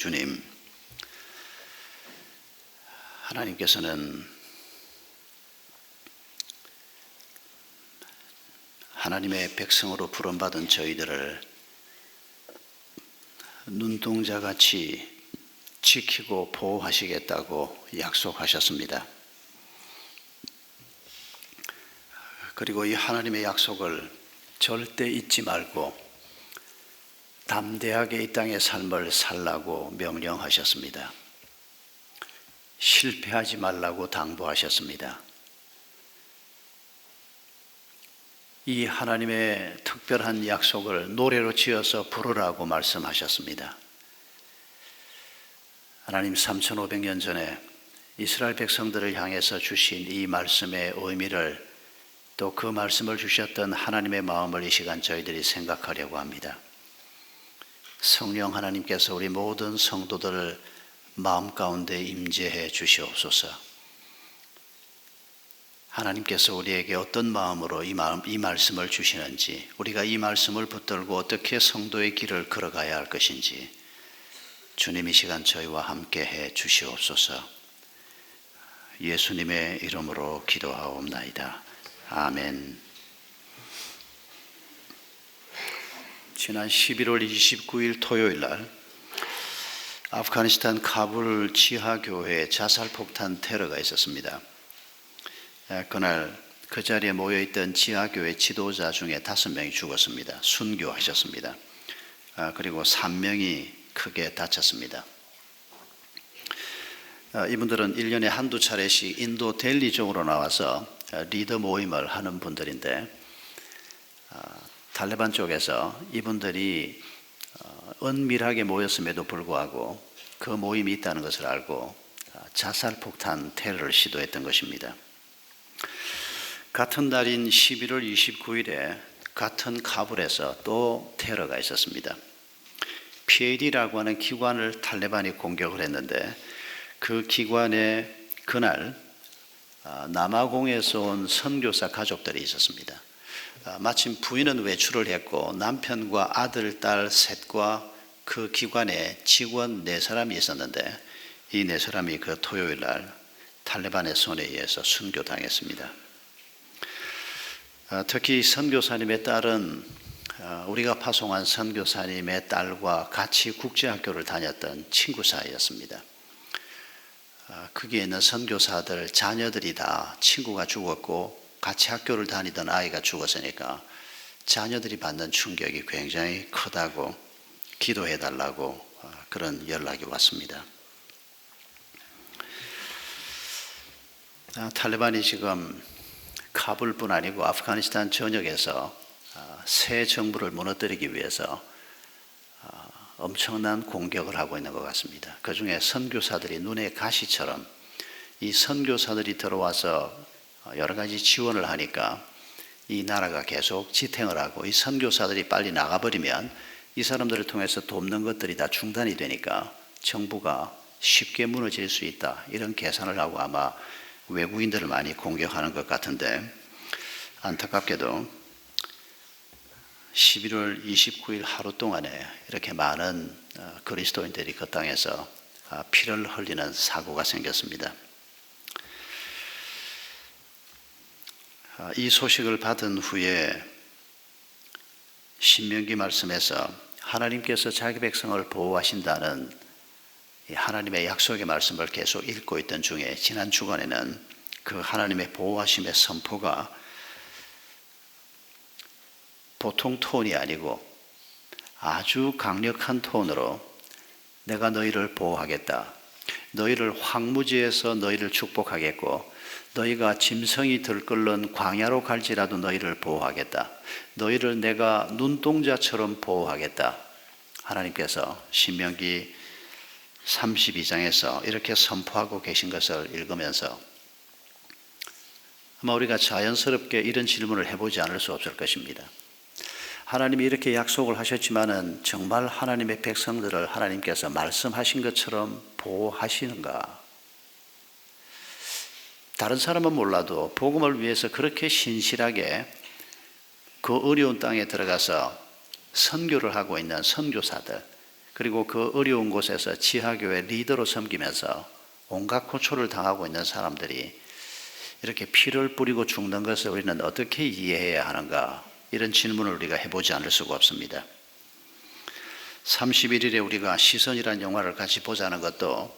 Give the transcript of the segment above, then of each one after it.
주님, 하나님께서는 하나님의 백성으로 부름받은 저희들을 눈동자같이 지키고 보호하시겠다고 약속하셨습니다. 그리고 이 하나님의 약속을 절대 잊지 말고 담대하게 이 땅의 삶을 살라고 명령하셨습니다. 실패하지 말라고 당부하셨습니다. 이 하나님의 특별한 약속을 노래로 지어서 부르라고 말씀하셨습니다. 하나님 3500년 전에 이스라엘 백성들을 향해서 주신 이 말씀의 의미를, 또 그 말씀을 주셨던 하나님의 마음을 이 시간 저희들이 생각하려고 합니다. 성령 하나님께서 우리 모든 성도들을 마음 가운데 임재해 주시옵소서. 하나님께서 우리에게 어떤 마음으로 이 말씀을 주시는지, 우리가 이 말씀을 붙들고 어떻게 성도의 길을 걸어가야 할 것인지 주님 이 시간 저희와 함께 해 주시옵소서. 예수님의 이름으로 기도하옵나이다. 아멘. 지난 11월 29일 토요일 날 아프가니스탄 카불 지하교회에 자살폭탄 테러가 있었습니다. 그날 그 자리에 모여있던 지하교회 지도자 중에 5명이 죽었습니다. 순교하셨습니다. 그리고 3명이 크게 다쳤습니다. 이분들은 1년에 한두 차례씩 인도 델리 쪽으로 나와서 리더 모임을 하는 분들인데, 탈레반 쪽에서 이분들이 은밀하게 모였음에도 불구하고 그 모임이 있다는 것을 알고 자살폭탄 테러를 시도했던 것입니다. 같은 날인 11월 29일에 같은 카불에서 또 테러가 있었습니다. PAD라고 하는 기관을 탈레반이 공격을 했는데, 그 기관에 그날 남아공에서 온 선교사 가족들이 있었습니다. 마침 부인은 외출을 했고 남편과 아들, 딸 셋과 그 기관에 직원 4사람이 있었는데, 이 4사람이 그 토요일 날 탈레반의 손에 의해서 순교당했습니다. 특히 선교사님의 딸은 우리가 파송한 선교사님의 딸과 같이 국제학교를 다녔던 친구 사이였습니다. 거기에 있는 선교사들 자녀들이 다 친구가 죽었고 같이 학교를 다니던 아이가 죽었으니까 자녀들이 받는 충격이 굉장히 크다고 기도해달라고 그런 연락이 왔습니다. 탈레반이 지금 카불뿐 아니고 아프가니스탄 전역에서 새 정부를 무너뜨리기 위해서 엄청난 공격을 하고 있는 것 같습니다. 그 중에 선교사들이 눈에 가시처럼, 이 선교사들이 들어와서 여러 가지 지원을 하니까 이 나라가 계속 지탱을 하고, 이 선교사들이 빨리 나가버리면 이 사람들을 통해서 돕는 것들이 다 중단이 되니까 정부가 쉽게 무너질 수 있다, 이런 계산을 하고 아마 외국인들을 많이 공격하는 것 같은데, 안타깝게도 11월 29일 하루 동안에 이렇게 많은 그리스도인들이 그 땅에서 피를 흘리는 사고가 생겼습니다. 이 소식을 받은 후에 신명기 말씀에서 하나님께서 자기 백성을 보호하신다는 하나님의 약속의 말씀을 계속 읽고 있던 중에, 지난 주간에는 그 하나님의 보호하심의 선포가 보통 톤이 아니고 아주 강력한 톤으로 내가 너희를 보호하겠다, 너희를 황무지에서 너희를 축복하겠고, 너희가 짐승이 들끓는 광야로 갈지라도 너희를 보호하겠다, 너희를 내가 눈동자처럼 보호하겠다, 하나님께서 신명기 32장에서 이렇게 선포하고 계신 것을 읽으면서 아마 우리가 자연스럽게 이런 질문을 해보지 않을 수 없을 것입니다. 하나님이 이렇게 약속을 하셨지만은 정말 하나님의 백성들을 하나님께서 말씀하신 것처럼 보호하시는가? 다른 사람은 몰라도 복음을 위해서 그렇게 신실하게 그 어려운 땅에 들어가서 선교를 하고 있는 선교사들, 그리고 그 어려운 곳에서 지하교회 리더로 섬기면서 온갖 고초를 당하고 있는 사람들이 이렇게 피를 뿌리고 죽는 것을 우리는 어떻게 이해해야 하는가? 이런 질문을 우리가 해보지 않을 수가 없습니다. 31일에 우리가 시선이라는 영화를 같이 보자는 것도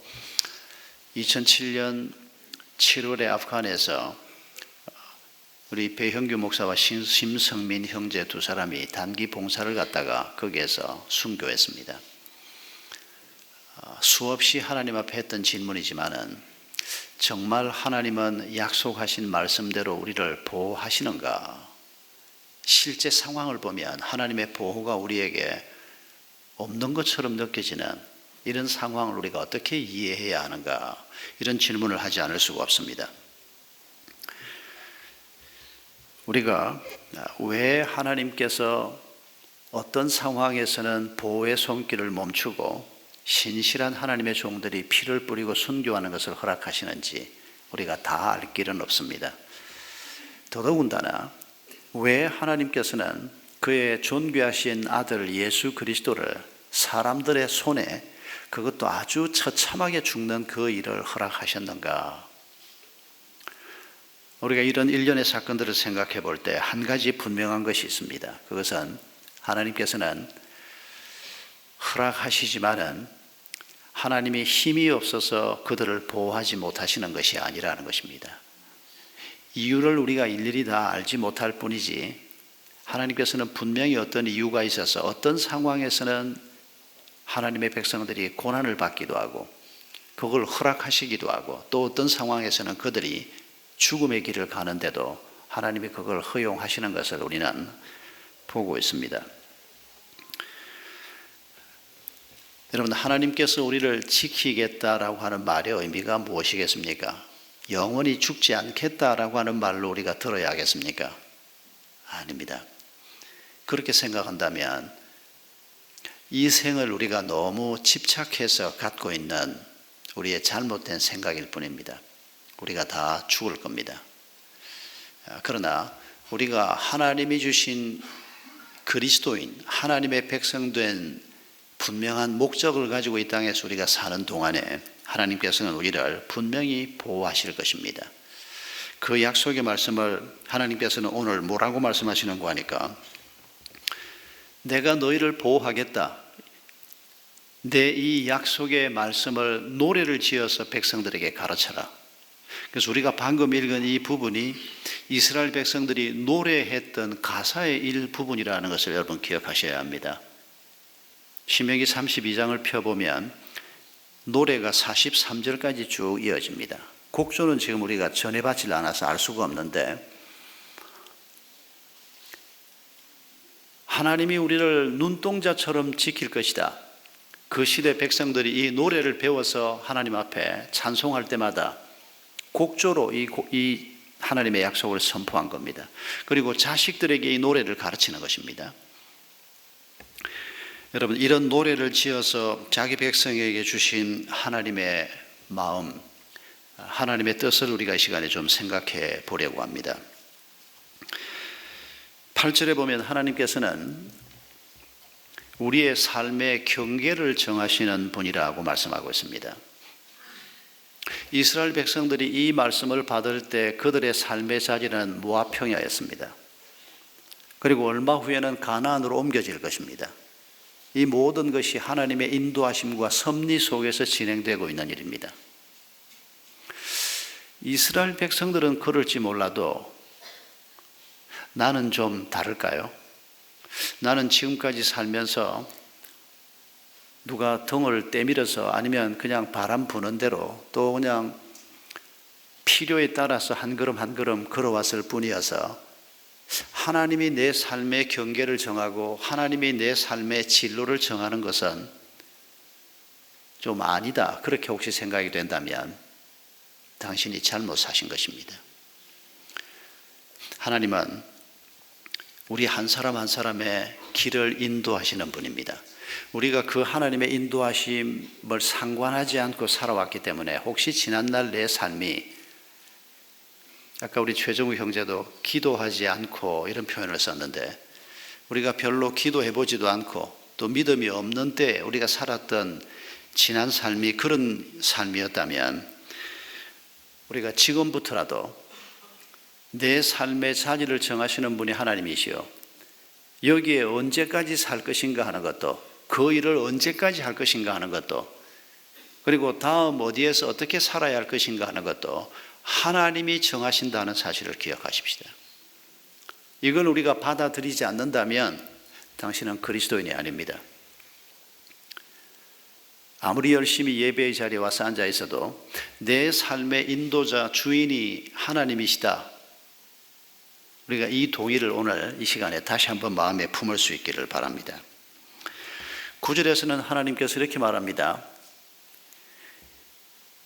2007년 7월에 아프간에서 우리 배형규 목사와 심성민 형제 두 사람이 단기 봉사를 갔다가 거기에서 순교했습니다. 수없이 하나님 앞에 했던 질문이지만은 정말 하나님은 약속하신 말씀대로 우리를 보호하시는가? 실제 상황을 보면 하나님의 보호가 우리에게 없는 것처럼 느껴지는 이런 상황을 우리가 어떻게 이해해야 하는가? 이런 질문을 하지 않을 수가 없습니다. 우리가 왜 하나님께서 어떤 상황에서는 보호의 손길을 멈추고 신실한 하나님의 종들이 피를 뿌리고 순교하는 것을 허락하시는지 우리가 다 알 길은 없습니다. 더더군다나 왜 하나님께서는 그의 존귀하신 아들 예수 그리스도를 사람들의 손에 그것도 아주 처참하게 죽는 그 일을 허락하셨는가? 우리가 이런 일련의 사건들을 생각해 볼 때 한 가지 분명한 것이 있습니다. 그것은 하나님께서는 허락하시지만은 하나님이 힘이 없어서 그들을 보호하지 못하시는 것이 아니라는 것입니다. 이유를 우리가 일일이 다 알지 못할 뿐이지 하나님께서는 분명히 어떤 이유가 있어서 어떤 상황에서는 하나님의 백성들이 고난을 받기도 하고 그걸 허락하시기도 하고 또 어떤 상황에서는 그들이 죽음의 길을 가는데도 하나님이 그걸 허용하시는 것을 우리는 보고 있습니다. 여러분, 하나님께서 우리를 지키겠다라고 하는 말의 의미가 무엇이겠습니까? 영원히 죽지 않겠다라고 하는 말로 우리가 들어야 하겠습니까? 아닙니다. 그렇게 생각한다면 이 생을 우리가 너무 집착해서 갖고 있는 우리의 잘못된 생각일 뿐입니다. 우리가 다 죽을 겁니다. 그러나 우리가 하나님이 주신 그리스도인, 하나님의 백성된 분명한 목적을 가지고 이 땅에서 우리가 사는 동안에 하나님께서는 우리를 분명히 보호하실 것입니다. 그 약속의 말씀을 하나님께서는 오늘 뭐라고 말씀하시는가 하니까 내가 너희를 보호하겠다. 내 이 약속의 말씀을 노래를 지어서 백성들에게 가르쳐라. 그래서 우리가 방금 읽은 이 부분이 이스라엘 백성들이 노래했던 가사의 일부분이라는 것을 여러분 기억하셔야 합니다. 신명기 32장을 펴보면 노래가 43절까지 쭉 이어집니다. 곡조는 지금 우리가 전해받지 않아서 알 수가 없는데 하나님이 우리를 눈동자처럼 지킬 것이다. 그 시대 백성들이 이 노래를 배워서 하나님 앞에 찬송할 때마다 곡조로 이 하나님의 약속을 선포한 겁니다. 그리고 자식들에게 이 노래를 가르치는 것입니다. 여러분, 이런 노래를 지어서 자기 백성에게 주신 하나님의 마음, 하나님의 뜻을 우리가 이 시간에 좀 생각해 보려고 합니다. 8절에 보면 하나님께서는 우리의 삶의 경계를 정하시는 분이라고 말씀하고 있습니다. 이스라엘 백성들이 이 말씀을 받을 때 그들의 삶의 자리는 모압 평야였습니다. 그리고 얼마 후에는 가나안으로 옮겨질 것입니다. 이 모든 것이 하나님의 인도하심과 섭리 속에서 진행되고 있는 일입니다. 이스라엘 백성들은 그럴지 몰라도 나는 좀 다를까요? 나는 지금까지 살면서 누가 등을 때밀어서 아니면 그냥 바람 부는 대로 또 그냥 필요에 따라서 한 걸음 한 걸음 걸어왔을 뿐이어서 하나님이 내 삶의 경계를 정하고 하나님이 내 삶의 진로를 정하는 것은 좀 아니다. 그렇게 혹시 생각이 된다면 당신이 잘못 사신 것입니다. 하나님은 우리 한 사람 한 사람의 길을 인도하시는 분입니다. 우리가 그 하나님의 인도하심을 상관하지 않고 살아왔기 때문에 혹시 지난날 내 삶이 아까 우리 최정우 형제도 기도하지 않고 이런 표현을 썼는데 우리가 별로 기도해보지도 않고 또 믿음이 없는 때 우리가 살았던 지난 삶이 그런 삶이었다면 우리가 지금부터라도 내 삶의 자리를 정하시는 분이 하나님이시요, 여기에 언제까지 살 것인가 하는 것도, 그 일을 언제까지 할 것인가 하는 것도, 그리고 다음 어디에서 어떻게 살아야 할 것인가 하는 것도 하나님이 정하신다는 사실을 기억하십시다. 이걸 우리가 받아들이지 않는다면 당신은 그리스도인이 아닙니다. 아무리 열심히 예배의 자리에 와서 앉아 있어도 내 삶의 인도자 주인이 하나님이시다, 우리가 이 동의를 오늘 이 시간에 다시 한번 마음에 품을 수 있기를 바랍니다. 9절에서는 하나님께서 이렇게 말합니다.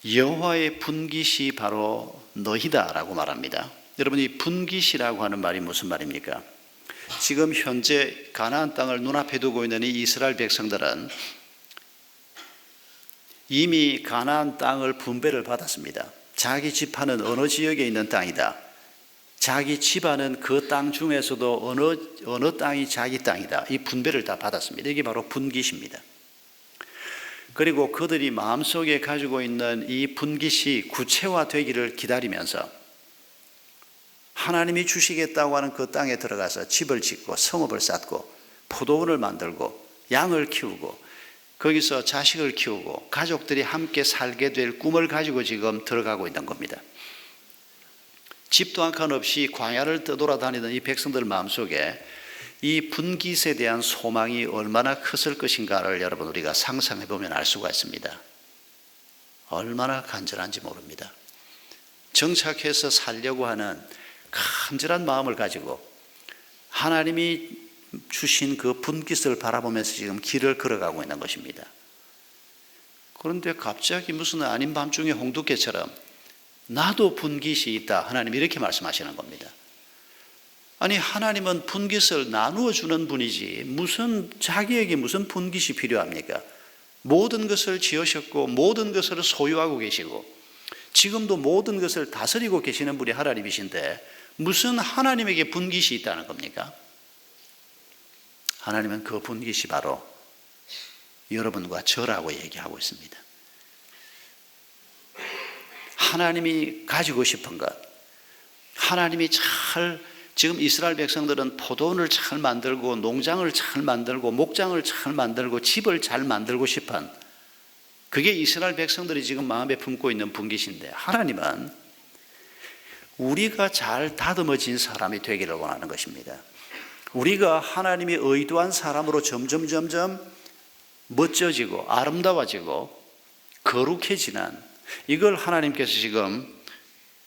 여호와의 분깃이 바로 너희다 라고 말합니다. 여러분, 이 분깃이라고 하는 말이 무슨 말입니까? 지금 현재 가나안 땅을 눈앞에 두고 있는 이 이스라엘 백성들은 이미 가나안 땅을 분배를 받았습니다. 자기 지파는 어느 지역에 있는 땅이다, 자기 집안은 그 땅 중에서도 어느 땅이 자기 땅이다, 이 분배를 다 받았습니다. 이게 바로 분깃입니다. 그리고 그들이 마음속에 가지고 있는 이 분깃이 구체화되기를 기다리면서 하나님이 주시겠다고 하는 그 땅에 들어가서 집을 짓고 성읍을 쌓고 포도원을 만들고 양을 키우고 거기서 자식을 키우고 가족들이 함께 살게 될 꿈을 가지고 지금 들어가고 있는 겁니다. 집도 한 칸 없이 광야를 떠돌아다니던 이 백성들 마음속에 이 분깃에 대한 소망이 얼마나 컸을 것인가를 여러분 우리가 상상해 보면 알 수가 있습니다. 얼마나 간절한지 모릅니다. 정착해서 살려고 하는 간절한 마음을 가지고 하나님이 주신 그 분깃을 바라보면서 지금 길을 걸어가고 있는 것입니다. 그런데 갑자기 무슨 아닌 밤중에 홍두깨처럼 나도 분깃이 있다, 하나님이 이렇게 말씀하시는 겁니다. 아니, 하나님은 분깃을 나누어 주는 분이지 무슨 자기에게 무슨 분깃이 필요합니까? 모든 것을 지으셨고 모든 것을 소유하고 계시고 지금도 모든 것을 다스리고 계시는 분이 하나님이신데 무슨 하나님에게 분깃이 있다는 겁니까? 하나님은 그 분깃이 바로 여러분과 저라고 얘기하고 있습니다. 하나님이 가지고 싶은 것, 하나님이 지금 이스라엘 백성들은 포도원을 잘 만들고 농장을 잘 만들고 목장을 잘 만들고 집을 잘 만들고 싶은, 그게 이스라엘 백성들이 지금 마음에 품고 있는 분깃인데 하나님은 우리가 잘 다듬어진 사람이 되기를 원하는 것입니다. 우리가 하나님이 의도한 사람으로 점점 멋져지고 아름다워지고 거룩해지는, 이걸 하나님께서 지금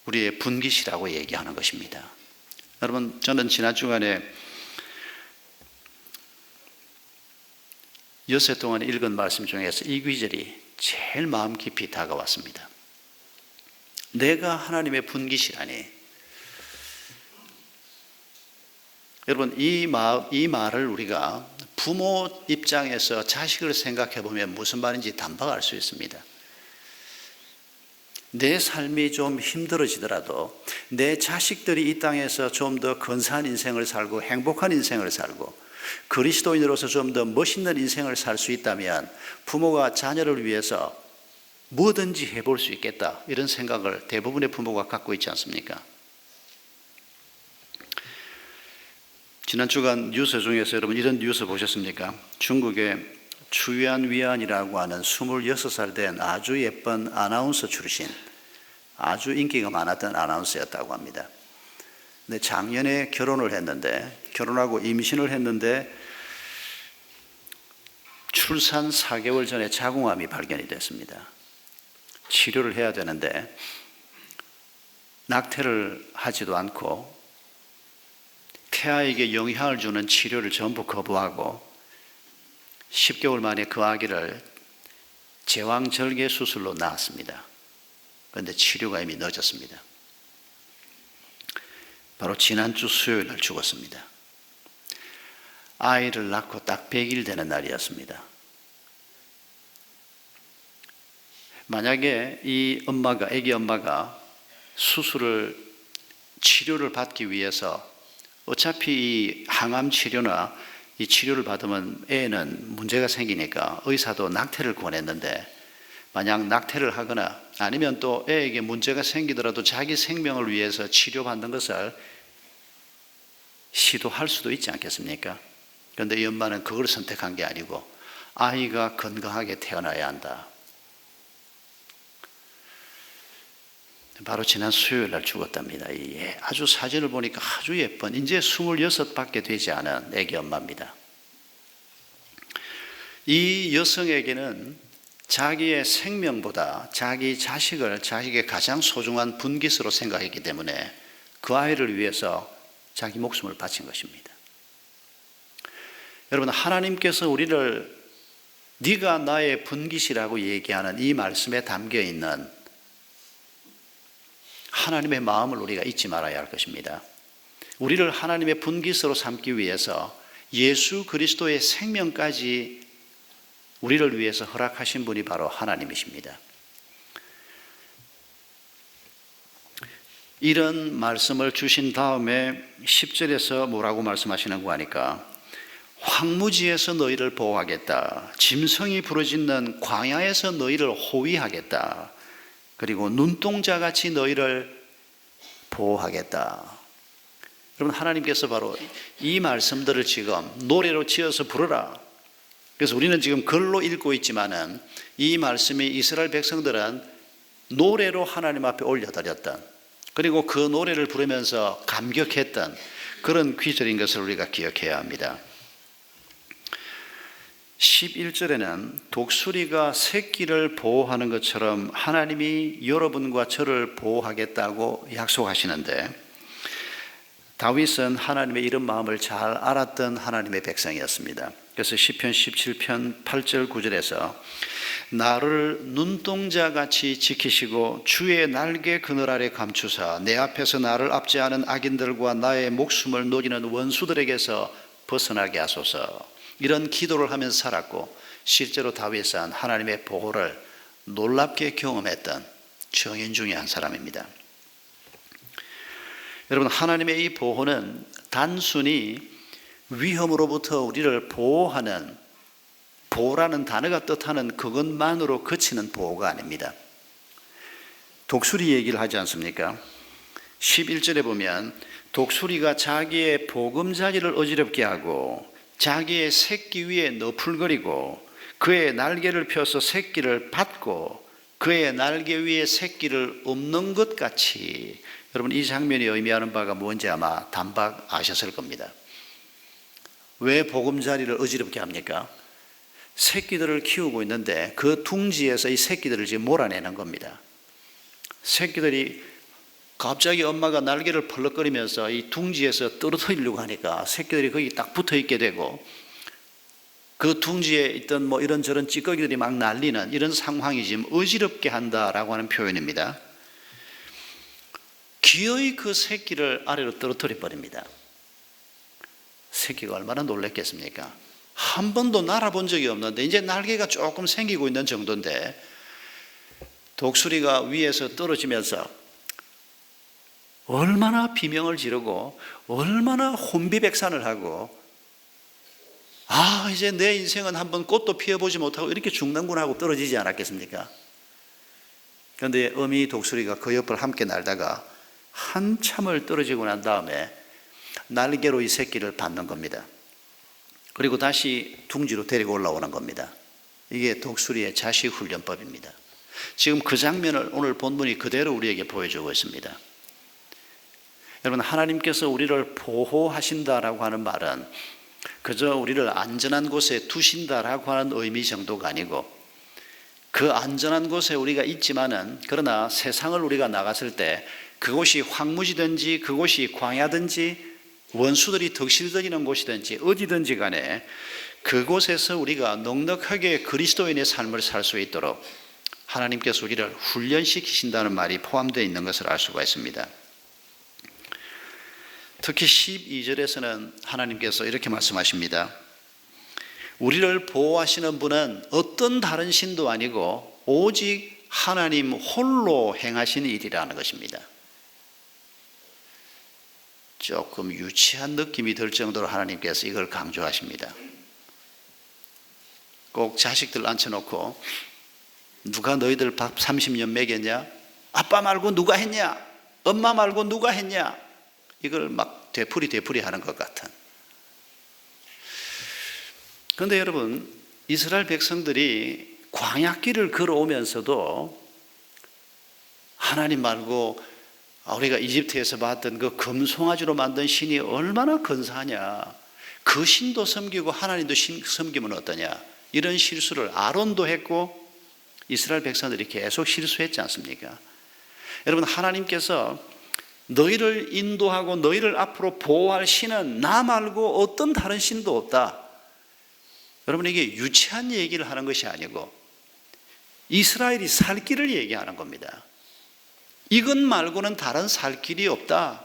우리의 분깃이라고 얘기하는 것입니다. 여러분, 저는 지난 주간에 엿새 동안 읽은 말씀 중에서 이 구절이 제일 마음 깊이 다가왔습니다. 내가 하나님의 분깃이라니. 여러분, 이 말을 우리가 부모 입장에서 자식을 생각해 보면 무슨 말인지 단박 알 수 있습니다. 내 삶이 좀 힘들어지더라도 내 자식들이 이 땅에서 좀 더 근사한 인생을 살고 행복한 인생을 살고 그리스도인으로서 좀 더 멋있는 인생을 살 수 있다면 부모가 자녀를 위해서 뭐든지 해볼 수 있겠다, 이런 생각을 대부분의 부모가 갖고 있지 않습니까? 지난 주간 뉴스 중에서 여러분 이런 뉴스 보셨습니까? 중국의 추유안 위안이라고 하는 26살 된 아주 예쁜 아나운서 출신, 아주 인기가 많았던 아나운서였다고 합니다. 근데 작년에 결혼하고 임신을 했는데 출산 4개월 전에 자궁암이 발견이 됐습니다. 치료를 해야 되는데 낙태를 하지도 않고 태아에게 영향을 주는 치료를 전부 거부하고 10개월 만에 그 아기를 제왕절개 수술로 낳았습니다. 그런데 치료가 이미 늦었습니다. 바로 지난주 수요일 날 죽었습니다. 아이를 낳고 딱 100일 되는 날이었습니다. 만약에 아기 엄마가 치료를 받기 위해서 어차피 이 항암 치료나 이 치료를 받으면 애는 문제가 생기니까 의사도 낙태를 권했는데, 만약 낙태를 하거나 아니면 또 애에게 문제가 생기더라도 자기 생명을 위해서 치료받는 것을 시도할 수도 있지 않겠습니까? 그런데 이 엄마는 그걸 선택한 게 아니고 아이가 건강하게 태어나야 한다. 바로 지난 수요일 날 죽었답니다. 아주 사진을 보니까 아주 예쁜, 이제 26밖에 되지 않은 애기 엄마입니다. 이 여성에게는 자기의 생명보다 자기 자식을 자식의 가장 소중한 분깃으로 생각했기 때문에 그 아이를 위해서 자기 목숨을 바친 것입니다. 여러분, 하나님께서 우리를 네가 나의 분깃이라고 얘기하는 이 말씀에 담겨 있는 하나님의 마음을 우리가 잊지 말아야 할 것입니다. 우리를 하나님의 분깃으로 삼기 위해서 예수 그리스도의 생명까지 우리를 위해서 허락하신 분이 바로 하나님이십니다. 이런 말씀을 주신 다음에 10절에서 뭐라고 말씀하시는가 하니까, 황무지에서 너희를 보호하겠다. 짐승이 부르짖는 광야에서 너희를 호위하겠다. 그리고 눈동자같이 너희를 보호하겠다. 여러분, 하나님께서 바로 이 말씀들을 지금 노래로 지어서 부르라. 그래서 우리는 지금 글로 읽고 있지만은 이 말씀이 이스라엘 백성들은 노래로 하나님 앞에 올려드렸던, 그리고 그 노래를 부르면서 감격했던 그런 귀절인 것을 우리가 기억해야 합니다. 11절에는 독수리가 새끼를 보호하는 것처럼 하나님이 여러분과 저를 보호하겠다고 약속하시는데, 다윗은 하나님의 이런 마음을 잘 알았던 하나님의 백성이었습니다. 그래서 시편 17편 8절 9절에서 나를 눈동자같이 지키시고 주의 날개 그늘 아래 감추사 내 앞에서 나를 압제하는 악인들과 나의 목숨을 노리는 원수들에게서 벗어나게 하소서. 이런 기도를 하면서 살았고, 실제로 다윗은 하나님의 보호를 놀랍게 경험했던 증인 중에 한 사람입니다. 여러분, 하나님의 이 보호는 단순히 위험으로부터 우리를 보호하는, 보호라는 단어가 뜻하는 그것만으로 그치는 보호가 아닙니다. 독수리 얘기를 하지 않습니까? 11절에 보면 독수리가 자기의 보금자리를 어지럽게 하고 자기의 새끼 위에 너풀거리고 그의 날개를 펴서 새끼를 받고 그의 날개 위에 새끼를 엎는 것 같이, 여러분, 이 장면이 의미하는 바가 뭔지 아마 단박 아셨을 겁니다. 왜 보금자리를 어지럽게 합니까? 새끼들을 키우고 있는데 그 둥지에서 이 새끼들을 지금 몰아내는 겁니다. 새끼들이 갑자기 엄마가 날개를 펄럭거리면서 이 둥지에서 떨어뜨리려고 하니까 새끼들이 거기 딱 붙어 있게 되고, 그 둥지에 있던 뭐 이런저런 찌꺼기들이 막 날리는 이런 상황이 지금 어지럽게 한다라고 하는 표현입니다. 기어이 그 새끼를 아래로 떨어뜨려 버립니다. 새끼가 얼마나 놀랐겠습니까? 한 번도 날아본 적이 없는데 이제 날개가 조금 생기고 있는 정도인데 독수리가 위에서 떨어지면서 얼마나 비명을 지르고 얼마나 혼비백산을 하고, 이제 내 인생은 한번 꽃도 피워보지 못하고 이렇게 죽는구나 하고 떨어지지 않았겠습니까? 그런데 어미 독수리가 그 옆을 함께 날다가 한참을 떨어지고 난 다음에 날개로 이 새끼를 받는 겁니다. 그리고 다시 둥지로 데리고 올라오는 겁니다. 이게 독수리의 자식 훈련법입니다. 지금 그 장면을 오늘 본문이 그대로 우리에게 보여주고 있습니다. 여러분, 하나님께서 우리를 보호하신다라고 하는 말은 그저 우리를 안전한 곳에 두신다라고 하는 의미 정도가 아니고, 그 안전한 곳에 우리가 있지만은 그러나 세상을 우리가 나갔을 때 그곳이 황무지든지 그곳이 광야든지 원수들이 덕실거리는 곳이든지 어디든지 간에 그곳에서 우리가 넉넉하게 그리스도인의 삶을 살 수 있도록 하나님께서 우리를 훈련시키신다는 말이 포함되어 있는 것을 알 수가 있습니다. 특히 12절에서는 하나님께서 이렇게 말씀하십니다. 우리를 보호하시는 분은 어떤 다른 신도 아니고 오직 하나님 홀로 행하시는 일이라는 것입니다. 조금 유치한 느낌이 들 정도로 하나님께서 이걸 강조하십니다. 꼭 자식들 앉혀놓고 누가 너희들 밥 30년 먹였냐? 아빠 말고 누가 했냐? 엄마 말고 누가 했냐? 이걸 막 되풀이 하는 것 같은. 그런데 여러분, 이스라엘 백성들이 광야길을 걸어오면서도 하나님 말고 우리가 이집트에서 봤던 그 금송아지로 만든 신이 얼마나 근사하냐, 그 신도 섬기고 하나님도 섬기면 어떠냐, 이런 실수를 아론도 했고 이스라엘 백성들이 계속 실수했지 않습니까? 여러분, 하나님께서 너희를 인도하고 너희를 앞으로 보호할 신은 나 말고 어떤 다른 신도 없다. 여러분, 이게 유치한 얘기를 하는 것이 아니고 이스라엘이 살 길을 얘기하는 겁니다. 이것 말고는 다른 살 길이 없다.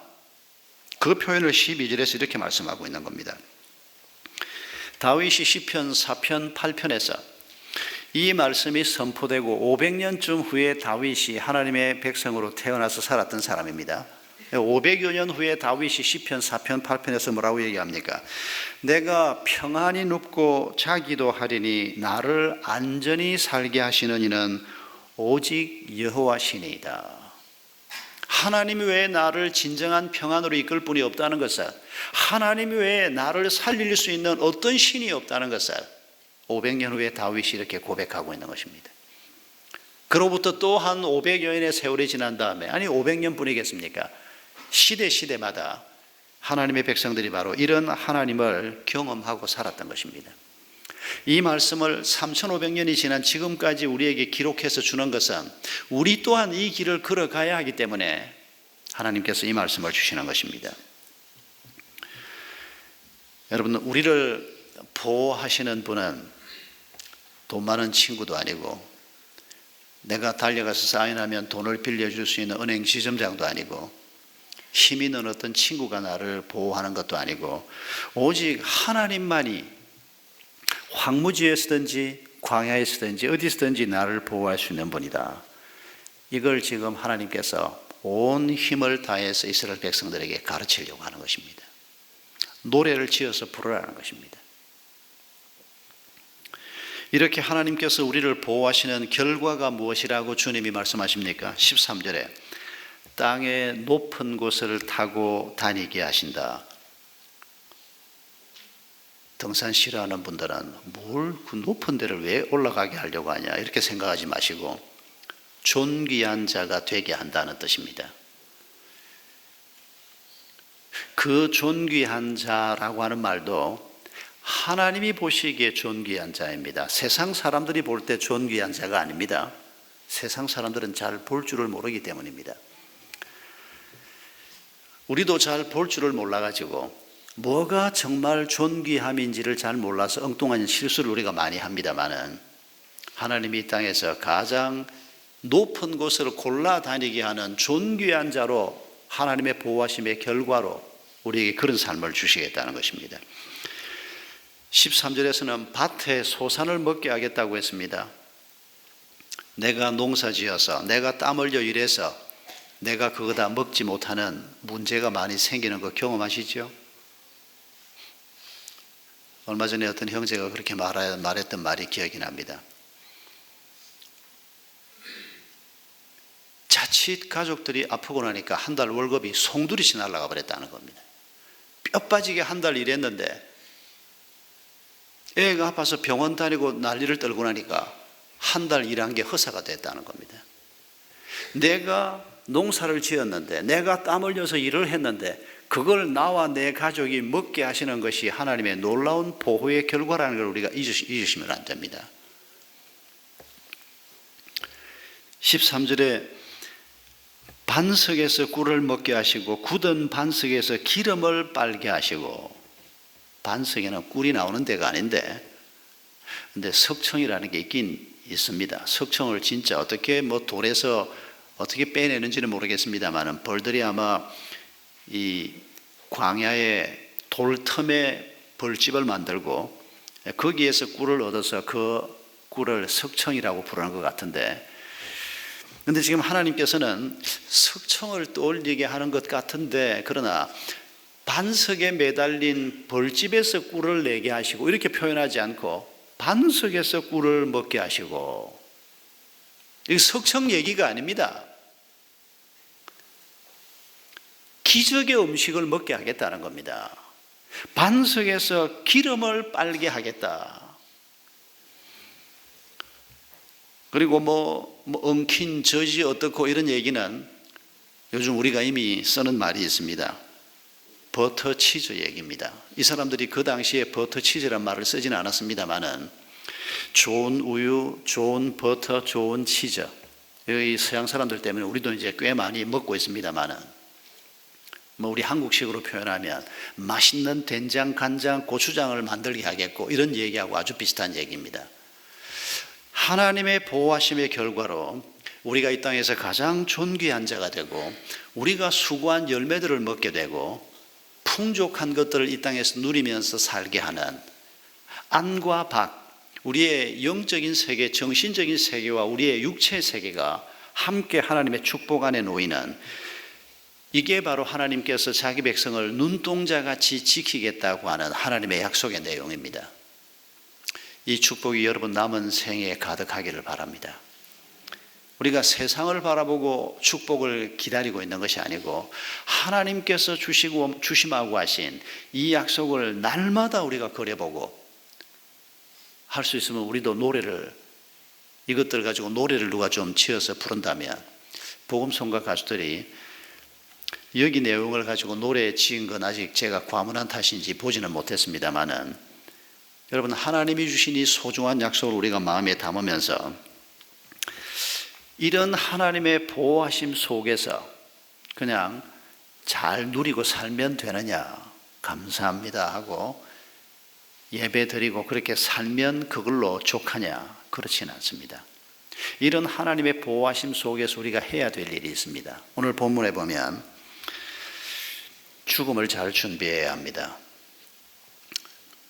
그 표현을 12절에서 이렇게 말씀하고 있는 겁니다. 다윗이 시편 4편 8편에서 이 말씀이 선포되고 500년쯤 후에 다윗이 하나님의 백성으로 태어나서 살았던 사람입니다. 500여 년 후에 다윗이 시편 4편 8편에서 뭐라고 얘기합니까? 내가 평안히 눕고 자기도 하리니 나를 안전히 살게 하시는 이는 오직 여호와시니이다. 하나님 외에 나를 진정한 평안으로 이끌 분이 없다는 것을, 하나님 외에 나를 살릴 수 있는 어떤 신이 없다는 것을 500년 후에 다윗이 이렇게 고백하고 있는 것입니다. 그로부터 또 한 500여 년의 세월이 지난 다음에, 아니 500년 뿐이겠습니까? 시대마다 하나님의 백성들이 바로 이런 하나님을 경험하고 살았던 것입니다. 이 말씀을 3500년이 지난 지금까지 우리에게 기록해서 주는 것은 우리 또한 이 길을 걸어가야 하기 때문에 하나님께서 이 말씀을 주시는 것입니다. 여러분, 우리를 보호하시는 분은 돈 많은 친구도 아니고, 내가 달려가서 사인하면 돈을 빌려줄 수 있는 은행 지점장도 아니고, 힘 있는 어떤 친구가 나를 보호하는 것도 아니고, 오직 하나님만이 황무지에서든지 광야에서든지 어디서든지 나를 보호할 수 있는 분이다. 이걸 지금 하나님께서 온 힘을 다해서 이스라엘 백성들에게 가르치려고 하는 것입니다. 노래를 지어서 부르라는 것입니다. 이렇게 하나님께서 우리를 보호하시는 결과가 무엇이라고 주님이 말씀하십니까? 13절에 땅의 높은 곳을 타고 다니게 하신다. 등산 싫어하는 분들은 뭘 그 높은 데를 왜 올라가게 하려고 하냐 이렇게 생각하지 마시고 존귀한 자가 되게 한다는 뜻입니다. 그 존귀한 자라고 하는 말도 하나님이 보시기에 존귀한 자입니다. 세상 사람들이 볼 때 존귀한 자가 아닙니다. 세상 사람들은 잘 볼 줄을 모르기 때문입니다. 우리도 잘 볼 줄을 몰라가지고 뭐가 정말 존귀함인지를 잘 몰라서 엉뚱한 실수를 우리가 많이 합니다마는, 하나님이 이 땅에서 가장 높은 곳을 골라 다니게 하는 존귀한 자로 하나님의 보호하심의 결과로 우리에게 그런 삶을 주시겠다는 것입니다. 13절에서는 밭에 소산을 먹게 하겠다고 했습니다. 내가 농사지어서 내가 땀 흘려 일해서 내가 그거 다 먹지 못하는 문제가 많이 생기는 거 경험하시죠? 얼마 전에 어떤 형제가 그렇게 말했던 말이 기억이 납니다. 자칫 가족들이 아프고 나니까 한 달 월급이 송두리씩 날아가 버렸다는 겁니다. 뼈 빠지게 한 달 일했는데 애가 아파서 병원 다니고 난리를 떨고 나니까 한 달 일한 게 허사가 됐다는 겁니다. 내가 농사를 지었는데, 내가 땀 흘려서 일을 했는데 그걸 나와 내 가족이 먹게 하시는 것이 하나님의 놀라운 보호의 결과라는 걸 우리가 잊으시면 안 됩니다. 13절에 반석에서 꿀을 먹게 하시고 굳은 반석에서 기름을 빨게 하시고, 반석에는 꿀이 나오는 데가 아닌데, 근데 석청이라는 게 있긴 있습니다. 석청을 진짜 어떻게 돌에서 어떻게 빼내는지는 모르겠습니다만, 벌들이 아마 이 광야의 돌틈에 벌집을 만들고 거기에서 꿀을 얻어서 그 꿀을 석청이라고 부르는 것 같은데, 그런데 지금 하나님께서는 석청을 떠올리게 하는 것 같은데, 그러나 반석에 매달린 벌집에서 꿀을 내게 하시고 이렇게 표현하지 않고 반석에서 꿀을 먹게 하시고, 이거 석청 얘기가 아닙니다. 기적의 음식을 먹게 하겠다는 겁니다. 반석에서 기름을 빨게 하겠다. 그리고 엉킨 젖이 어떻고 이런 얘기는 요즘 우리가 이미 쓰는 말이 있습니다. 버터 치즈 얘기입니다. 이 사람들이 그 당시에 버터 치즈란 말을 쓰지는 않았습니다만은 좋은 우유, 좋은 버터, 좋은 치즈, 이 서양 사람들 때문에 우리도 이제 꽤 많이 먹고 있습니다만은 우리 한국식으로 표현하면 맛있는 된장, 간장, 고추장을 만들게 하겠고 이런 얘기하고 아주 비슷한 얘기입니다. 하나님의 보호하심의 결과로 우리가 이 땅에서 가장 존귀한 자가 되고 우리가 수고한 열매들을 먹게 되고 풍족한 것들을 이 땅에서 누리면서 살게 하는 안과 밖, 우리의 영적인 세계, 정신적인 세계와 우리의 육체의 세계가 함께 하나님의 축복 안에 놓이는, 이게 바로 하나님께서 자기 백성을 눈동자같이 지키겠다고 하는 하나님의 약속의 내용입니다. 이 축복이 여러분 남은 생에 가득하기를 바랍니다. 우리가 세상을 바라보고 축복을 기다리고 있는 것이 아니고 하나님께서 주심하고 하신 이 약속을 날마다 우리가 그려보고, 할 수 있으면 우리도 이것들 가지고 노래를 누가 좀 지어서 부른다면, 복음성가 가수들이 여기 내용을 가지고 노래 지은 건 아직 제가 과문한 탓인지 보지는 못했습니다만은, 여러분 하나님이 주신 이 소중한 약속을 우리가 마음에 담으면서 이런 하나님의 보호하심 속에서 그냥 잘 누리고 살면 되느냐, 감사합니다 하고 예배 드리고 그렇게 살면 그걸로 족하냐, 그렇지는 않습니다. 이런 하나님의 보호하심 속에서 우리가 해야 될 일이 있습니다. 오늘 본문에 보면 죽음을 잘 준비해야 합니다.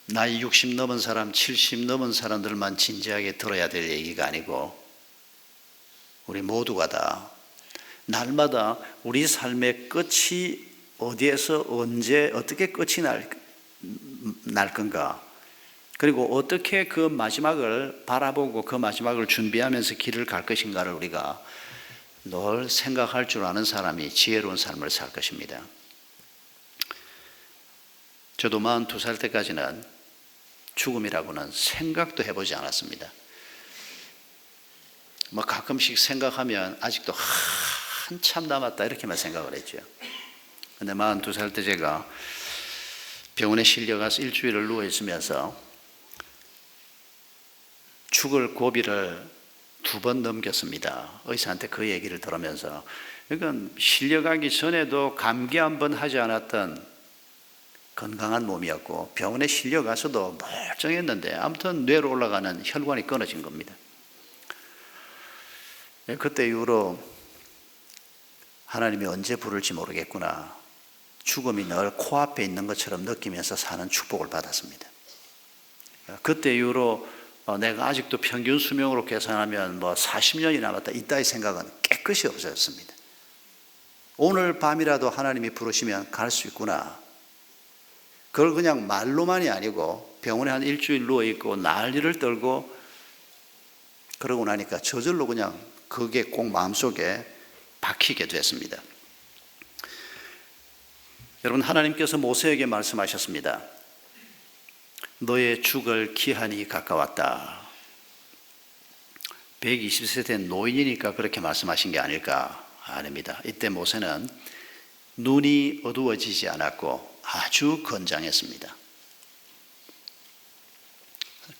나이 60 넘은 사람, 70 넘은 사람들만 진지하게 들어야 될 얘기가 아니고 우리 모두가 다 날마다 우리 삶의 끝이 어디에서 언제 어떻게 끝이 날 건가, 그리고 어떻게 그 마지막을 바라보고 그 마지막을 준비하면서 길을 갈 것인가를 우리가 늘 생각할 줄 아는 사람이 지혜로운 삶을 살 것입니다. 저도 42살 때까지는 죽음이라고는 생각도 해보지 않았습니다. 가끔씩 생각하면 아직도 한참 남았다 이렇게만 생각을 했죠. 근데 42살 때 제가 병원에 실려가서 일주일을 누워 있으면서 죽을 고비를 2번 넘겼습니다. 의사한테 그 얘기를 들으면서, 이건 실려가기 전에도 감기 한 번 하지 않았던 건강한 몸이었고 병원에 실려가서도 멀쩡했는데 아무튼 뇌로 올라가는 혈관이 끊어진 겁니다. 그때 이후로 하나님이 언제 부를지 모르겠구나, 죽음이 늘 코앞에 있는 것처럼 느끼면서 사는 축복을 받았습니다. 그때 이후로 내가 아직도 평균 수명으로 계산하면 40년이 남았다 이따위 생각은 깨끗이 없어졌습니다. 오늘 밤이라도 하나님이 부르시면 갈 수 있구나, 그걸 그냥 말로만이 아니고 병원에 한 일주일 누워있고 난리를 떨고 그러고 나니까 저절로 그냥 그게 꼭 마음속에 박히게 됐습니다. 여러분, 하나님께서 모세에게 말씀하셨습니다. 너의 죽을 기한이 가까웠다. 120세 된 노인이니까 그렇게 말씀하신 게 아닐까? 아닙니다. 이때 모세는 눈이 어두워지지 않았고 아주 건장했습니다.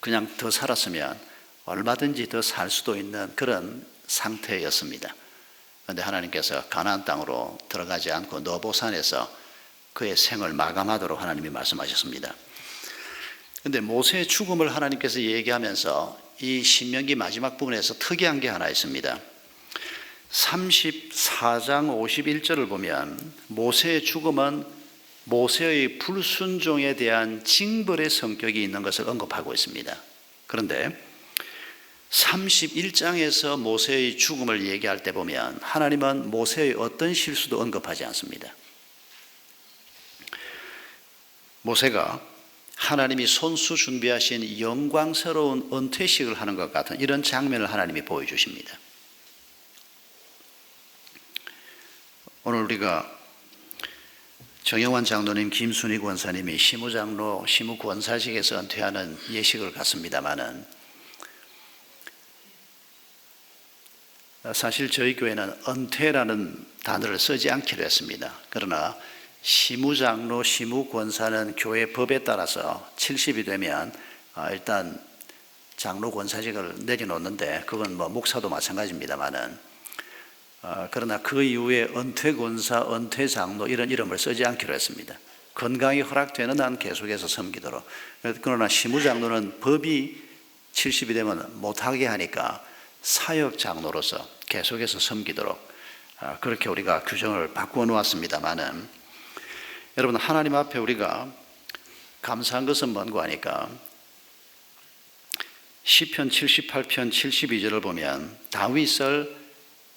그냥 더 살았으면 얼마든지 더 살 수도 있는 그런 상태였습니다. 그런데 하나님께서 가나안 땅으로 들어가지 않고 너보산에서 그의 생을 마감하도록 하나님이 말씀하셨습니다. 그런데 모세의 죽음을 하나님께서 얘기하면서 이 신명기 마지막 부분에서 특이한 게 하나 있습니다. 34장 51절을 보면 모세의 죽음은 모세의 불순종에 대한 징벌의 성격이 있는 것을 언급하고 있습니다. 그런데 31장에서 모세의 죽음을 얘기할 때 보면 하나님은 모세의 어떤 실수도 언급하지 않습니다. 모세가 하나님이 손수 준비하신 영광스러운 은퇴식을 하는 것 같은 이런 장면을 하나님이 보여주십니다. 오늘 우리가 정영환 장로님, 김순희 권사님이 시무장로, 시무권사직에서 은퇴하는 예식을 갔습니다마는 사실 저희 교회는 은퇴라는 단어를 쓰지 않기로 했습니다. 그러나 시무장로, 시무권사는 교회 법에 따라서 70이 되면 일단 장로 권사직을 내려놓는데 그건 뭐 목사도 마찬가지입니다만은 그러나 그 이후에 은퇴권사, 은퇴장로 이런 이름을 쓰지 않기로 했습니다. 건강이 허락되는 한 계속해서 섬기도록. 그러나 시무장로는 법이 70이 되면 못하게 하니까 사역장로로서 계속해서 섬기도록 그렇게 우리가 규정을 바꾸어 놓았습니다마는 여러분, 하나님 앞에 우리가 감사한 것은 뭔고 하니까 시편 78편 72절을 보면 다윗을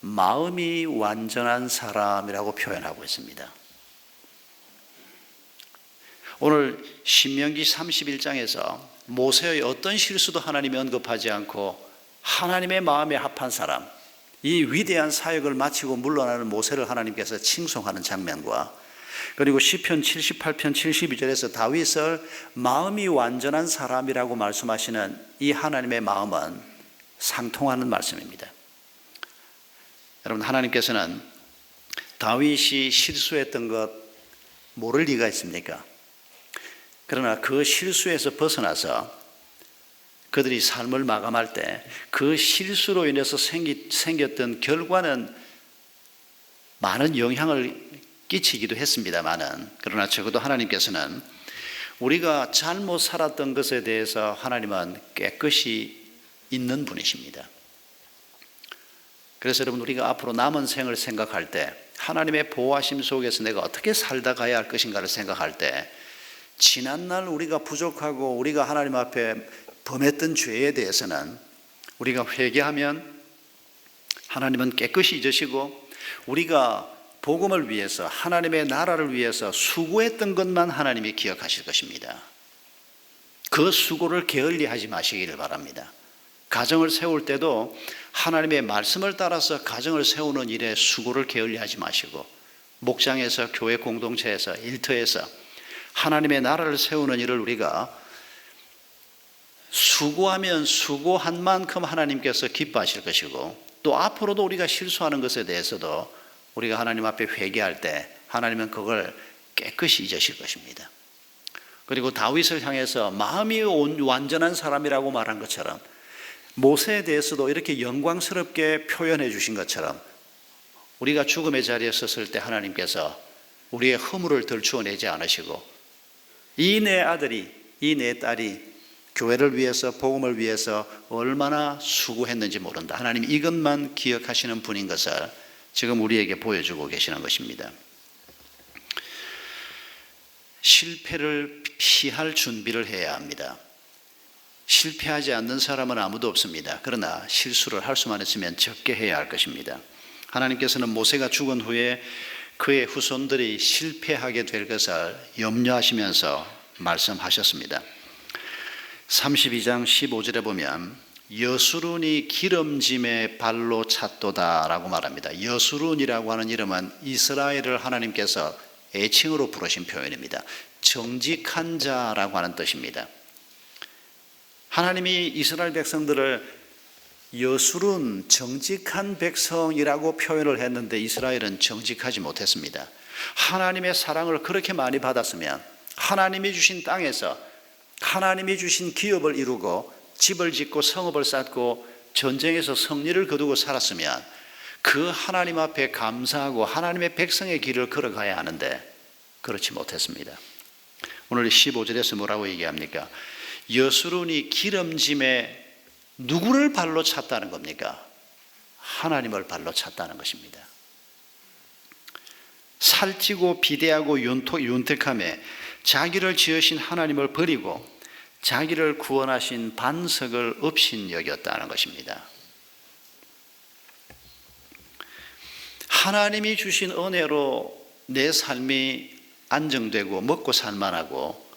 마음이 완전한 사람이라고 표현하고 있습니다. 오늘 신명기 31장에서 모세의 어떤 실수도 하나님이 언급하지 않고 하나님의 마음에 합한 사람, 이 위대한 사역을 마치고 물러나는 모세를 하나님께서 칭송하는 장면과 그리고 시편 78편 72절에서 다윗을 마음이 완전한 사람이라고 말씀하시는 이 하나님의 마음은 상통하는 말씀입니다. 여러분, 하나님께서는 다윗이 실수했던 것 모를 리가 있습니까? 그러나 그 실수에서 벗어나서 그들이 삶을 마감할 때 그 실수로 인해서 생겼던 결과는 많은 영향을 끼치기도 했습니다마는 그러나 적어도 하나님께서는 우리가 잘못 살았던 것에 대해서 하나님은 깨끗이 있는 분이십니다. 그래서 여러분, 우리가 앞으로 남은 생을 생각할 때 하나님의 보호하심 속에서 내가 어떻게 살다 가야 할 것인가를 생각할 때 지난날 우리가 부족하고 우리가 하나님 앞에 범했던 죄에 대해서는 우리가 회개하면 하나님은 깨끗이 잊으시고 우리가 복음을 위해서 하나님의 나라를 위해서 수고했던 것만 하나님이 기억하실 것입니다. 그 수고를 게을리하지 마시기를 바랍니다. 가정을 세울 때도 하나님의 말씀을 따라서 가정을 세우는 일에 수고를 게을리하지 마시고 목장에서 교회 공동체에서 일터에서 하나님의 나라를 세우는 일을 우리가 수고하면 수고한 만큼 하나님께서 기뻐하실 것이고 또 앞으로도 우리가 실수하는 것에 대해서도 우리가 하나님 앞에 회개할 때 하나님은 그걸 깨끗이 잊으실 것입니다. 그리고 다윗을 향해서 마음이 완전한 사람이라고 말한 것처럼 모세에 대해서도 이렇게 영광스럽게 표현해 주신 것처럼 우리가 죽음의 자리에 섰을 때 하나님께서 우리의 허물을 들추어내지 않으시고 이 내 아들이, 이 내 딸이 교회를 위해서 복음을 위해서 얼마나 수고했는지 모른다. 하나님 이것만 기억하시는 분인 것을 지금 우리에게 보여주고 계시는 것입니다. 실패를 피할 준비를 해야 합니다. 실패하지 않는 사람은 아무도 없습니다. 그러나 실수를 할 수만 있으면 적게 해야 할 것입니다. 하나님께서는 모세가 죽은 후에 그의 후손들이 실패하게 될 것을 염려하시면서 말씀하셨습니다. 32장 15절에 보면 여수룬이 기름짐의 발로 찼도다 라고 말합니다. 여수룬이라고 하는 이름은 이스라엘을 하나님께서 애칭으로 부르신 표현입니다. 정직한 자라고 하는 뜻입니다. 하나님이 이스라엘 백성들을 여수룬, 정직한 백성이라고 표현을 했는데 이스라엘은 정직하지 못했습니다. 하나님의 사랑을 그렇게 많이 받았으면 하나님이 주신 땅에서 하나님이 주신 기업을 이루고 집을 짓고 성읍을 쌓고 전쟁에서 승리를 거두고 살았으면 그 하나님 앞에 감사하고 하나님의 백성의 길을 걸어가야 하는데 그렇지 못했습니다. 오늘 15절에서 뭐라고 얘기합니까? 여수룬이 기름짐에 누구를 발로 찼다는 겁니까? 하나님을 발로 찼다는 것입니다. 살찌고 비대하고 윤택함에 자기를 지으신 하나님을 버리고 자기를 구원하신 반석을 업신여겼다는 것입니다. 하나님이 주신 은혜로 내 삶이 안정되고 먹고 살만하고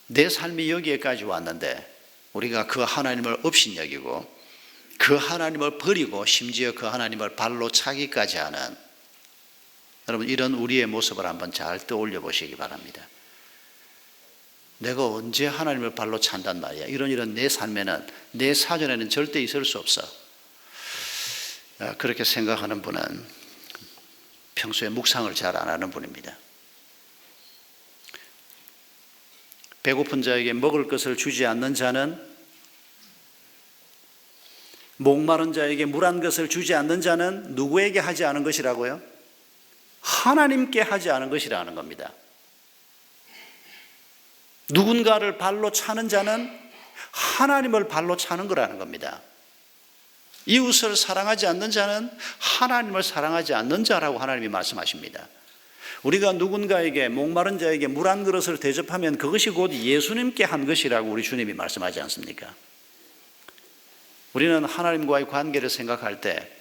내 삶이 여기에까지 왔는데 우리가 그 하나님을 업신여기고 그 하나님을 버리고 심지어 그 하나님을 발로 차기까지 하는, 여러분 이런 우리의 모습을 한번 잘 떠올려 보시기 바랍니다. 내가 언제 하나님을 발로 찬단 말이야. 이런 내 삶에는, 내 사전에는 절대 있을 수 없어. 그렇게 생각하는 분은 평소에 묵상을 잘 안 하는 분입니다. 배고픈 자에게 먹을 것을 주지 않는 자는, 목마른 자에게 물 한 것을 주지 않는 자는 누구에게 하지 않은 것이라고요? 하나님께 하지 않은 것이라는 겁니다. 누군가를 발로 차는 자는 하나님을 발로 차는 거라는 겁니다. 이웃을 사랑하지 않는 자는 하나님을 사랑하지 않는 자라고 하나님이 말씀하십니다. 우리가 누군가에게, 목마른 자에게 물 한 그릇을 대접하면 그것이 곧 예수님께 한 것이라고 우리 주님이 말씀하지 않습니까? 우리는 하나님과의 관계를 생각할 때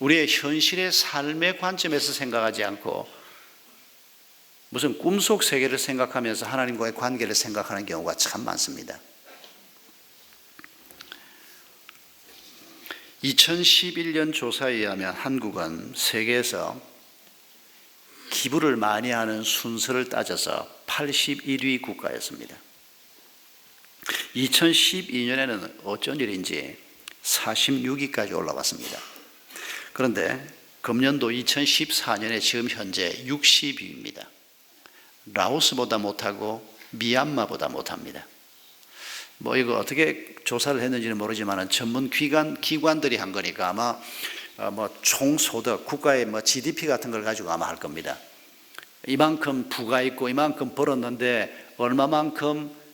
우리의 현실의 삶의 관점에서 생각하지 않고 무슨 꿈속 세계를 생각하면서 하나님과의 관계를 생각하는 경우가 참 많습니다. 2011년 조사에 의하면 한국은 세계에서 기부를 많이 하는 순서를 따져서 81위 국가였습니다. 2012년에는 어쩐 일인지 46위까지 올라왔습니다. 그런데 금년도 2014년에 지금 현재 60위입니다. 라오스보다 못하고 미얀마보다 못합니다. 이거 어떻게 조사를 했는지는 모르지만 전문 기관들이 한 거니까 아마 총소득, 국가의 GDP 같은 걸 가지고 아마 할 겁니다. 이만큼 부가 있고 이만큼 벌었는데 얼마만큼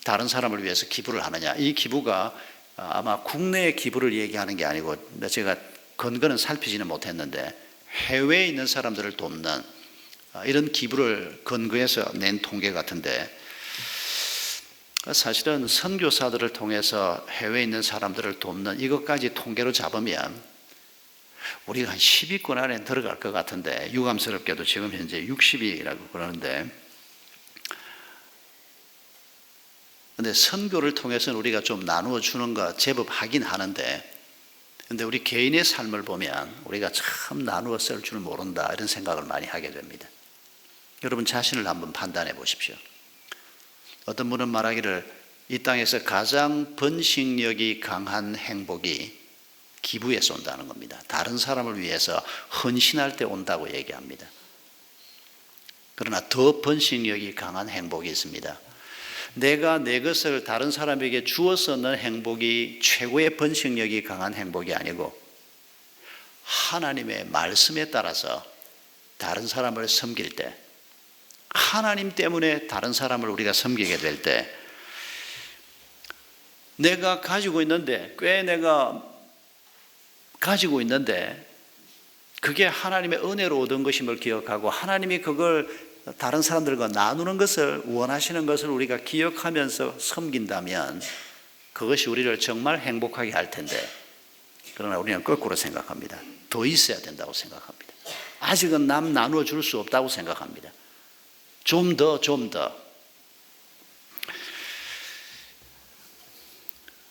다른 사람을 위해서 기부를 하느냐. 이 기부가 아마 국내의 기부를 얘기하는 게 아니고, 제가 근거는 살피지는 못했는데 해외에 있는 사람들을 돕는 이런 기부를 근거해서 낸 통계 같은데, 사실은 선교사들을 통해서 해외에 있는 사람들을 돕는 이것까지 통계로 잡으면 우리가 한 10위권 안에 들어갈 것 같은데, 유감스럽게도 지금 현재 60위라고 그러는데, 근데 선교를 통해서는 우리가 좀 나누어 주는 거 제법 하긴 하는데, 근데 우리 개인의 삶을 보면 우리가 참 나누어 쓸 줄 모른다, 이런 생각을 많이 하게 됩니다. 여러분 자신을 한번 판단해 보십시오. 어떤 분은 말하기를 이 땅에서 가장 번식력이 강한 행복이 기부에서 온다는 겁니다. 다른 사람을 위해서 헌신할 때 온다고 얘기합니다. 그러나 더 번식력이 강한 행복이 있습니다. 내가 내 것을 다른 사람에게 주어서 얻는 행복이 최고의 번식력이 강한 행복이 아니고, 하나님의 말씀에 따라서 다른 사람을 섬길 때, 하나님 때문에 다른 사람을 우리가 섬기게 될 때, 내가 가지고 있는데, 내가 가지고 있는데 그게 하나님의 은혜로 얻은 것임을 기억하고 하나님이 그걸 다른 사람들과 나누는 것을 원하시는 것을 우리가 기억하면서 섬긴다면 그것이 우리를 정말 행복하게 할 텐데, 그러나 우리는 거꾸로 생각합니다. 더 있어야 된다고 생각합니다. 아직은 남 나누어 줄 수 없다고 생각합니다. 좀 더.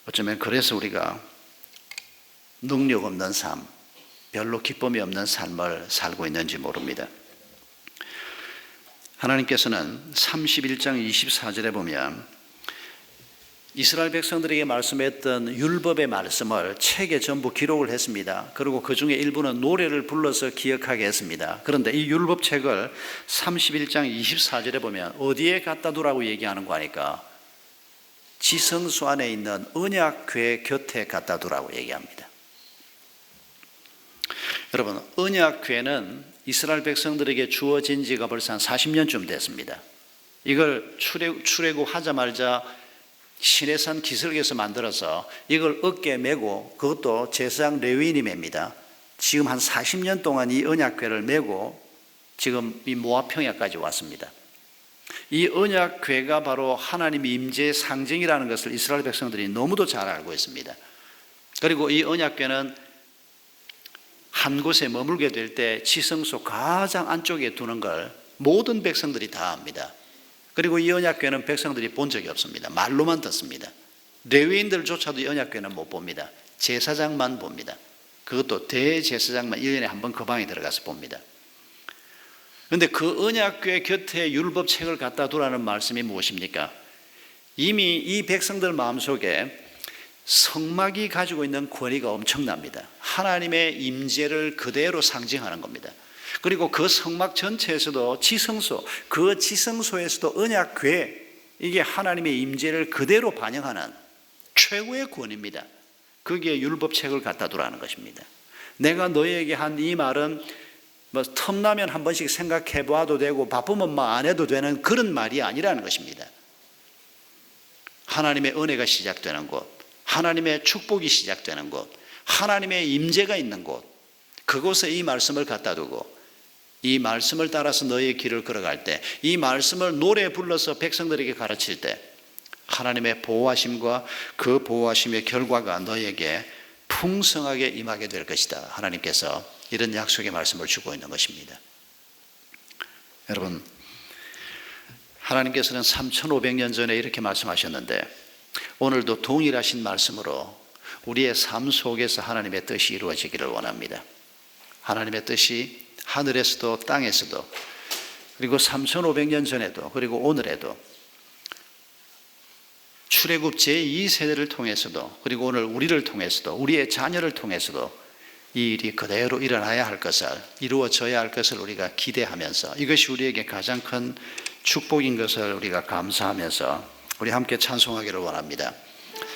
어쩌면 그래서 우리가 능력 없는 삶, 별로 기쁨이 없는 삶을 살고 있는지 모릅니다. 하나님께서는 31장 24절에 보면 이스라엘 백성들에게 말씀했던 율법의 말씀을 책에 전부 기록을 했습니다. 그리고 그 중에 일부는 노래를 불러서 기억하게 했습니다. 그런데 이 율법책을 31장 24절에 보면 어디에 갖다 두라고 얘기하는 거 아니까 지성소 안에 있는 언약궤 곁에 갖다 두라고 얘기합니다. 여러분, 언약궤는 이스라엘 백성들에게 주어진 지가 벌써 한 40년쯤 됐습니다. 이걸 출애굽하자마자 시내산 기슭에서 만들어서 이걸 어깨에 메고, 그것도 제사장 레위인이 맵니다. 지금 한 40년 동안 이 언약궤를 메고 지금 이 모압 평야까지 왔습니다. 이 언약궤가 바로 하나님의 임재의 상징이라는 것을 이스라엘 백성들이 너무도 잘 알고 있습니다. 그리고 이 언약궤는 한 곳에 머물게 될 때 지성소 가장 안쪽에 두는 걸 모든 백성들이 다 압니다. 그리고 이 언약궤는 백성들이 본 적이 없습니다. 말로만 듣습니다. 레위인들조차도 이 언약궤는 못 봅니다. 제사장만 봅니다. 그것도 대제사장만 1년에 한 번 그 방에 들어가서 봅니다. 그런데 그 언약궤 곁에 율법책을 갖다 두라는 말씀이 무엇입니까? 이미 이 백성들 마음속에 성막이 가지고 있는 권위가 엄청납니다. 하나님의 임재를 그대로 상징하는 겁니다. 그리고 그 성막 전체에서도 지성소, 그 지성소에서도 언약궤, 이게 하나님의 임재를 그대로 반영하는 최고의 권위입니다. 거기에 율법책을 갖다 두라는 것입니다. 내가 너희에게 한 이 말은 뭐 틈나면 한 번씩 생각해 봐도 되고 바쁘면 뭐 안 해도 되는 그런 말이 아니라는 것입니다. 하나님의 은혜가 시작되는 곳, 하나님의 축복이 시작되는 곳, 하나님의 임재가 있는 곳, 그곳에 이 말씀을 갖다 두고 이 말씀을 따라서 너희의 길을 걸어갈 때, 이 말씀을 노래 불러서 백성들에게 가르칠 때 하나님의 보호하심과 그 보호하심의 결과가 너희에게 풍성하게 임하게 될 것이다. 하나님께서 이런 약속의 말씀을 주고 있는 것입니다. 여러분, 하나님께서는 3,500년 전에 이렇게 말씀하셨는데 오늘도 동일하신 말씀으로 우리의 삶 속에서 하나님의 뜻이 이루어지기를 원합니다. 하나님의 뜻이 하늘에서도 땅에서도, 그리고 3,500년 전에도, 그리고 오늘에도, 출애굽 제2세대를 통해서도, 그리고 오늘 우리를 통해서도, 우리의 자녀를 통해서도 이 일이 그대로 일어나야 할 것을, 이루어져야 할 것을 우리가 기대하면서, 이것이 우리에게 가장 큰 축복인 것을 우리가 감사하면서 우리 함께 찬송하기를 원합니다.